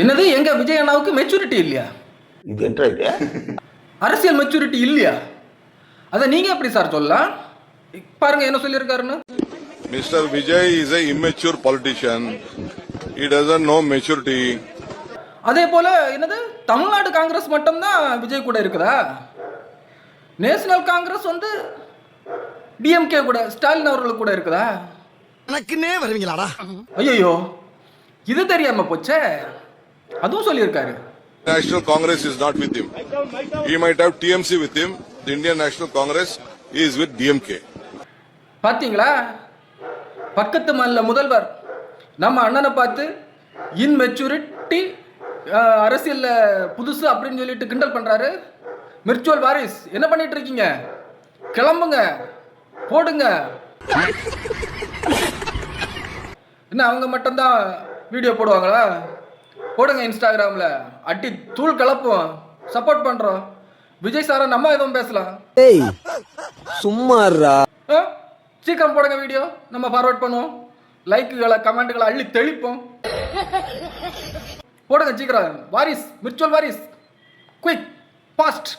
என்னது எங்க விஜய் அண்ணாவுக்கு மெச்சூரிட்டி இல்லையா? இது என்ன இது? அரசியல் மெச்சூரிட்டி இல்லையா? அத நீங்க எப்படி சார் சொல்லலாம்? பாருங்க என்ன சொல்லியிருக்காருன்னு. Mr. Vijay is a immature politician. He doesn't know maturity. அதே போல என்னது தமிழ்நாடு காங்கிரஸ் மட்டும்தான் விஜய் கூட இருக்குதா? நேஷனல் காங்கிரஸ் வந்து டிஎம்கே கூட ஸ்டாலின் அவர்கள் கூட இருக்குதா? எனக்குன்னே வருவீங்களாடா? ஐயோ இது தெரியாம போச்சே. அதுவும் சொல்லியிருக்காரு. National Congress is not with him. He might have TMC with him. The Indian National Congress is with DMK. பாத்தீங்களா? பக்கத்து மாநில முதல்வர் நம்ம அண்ணனை பார்த்து இன்மெச்சூரிட்டி அரசியல்ல புதுசு அப்படின்னு சொல்லிட்டு கிண்டல் பண்றாரு. மிர்ச்சுவல் வாரிஸ் என்ன பண்ணிட்டு இருக்கீங்க? கிளம்புங்க, போடுங்க. என்ன அவங்க மட்டும்தான் வீடியோ போடுவாங்களா? போடுங்க இன்ஸ்டாகிராம்ல, அட்டி தூள் கலப்போம், சப்போர்ட் பண்றோம். விஜய் சாரை நம்ம எதுவும் பேசலாம். ஏய் சும்மாறா. சீக்கிரம் போடுங்க வீடியோ, நம்ம ஃபார்வர்ட் பண்ணுவோம். லைக்குகளை கமெண்ட்டுகளை அள்ளி தெளிப்போம். போடுங்க சீக்கிரம். வாரிஸ், மிர்ச்சுவல் வாரிஸ், குயிக், ஃபாஸ்ட்.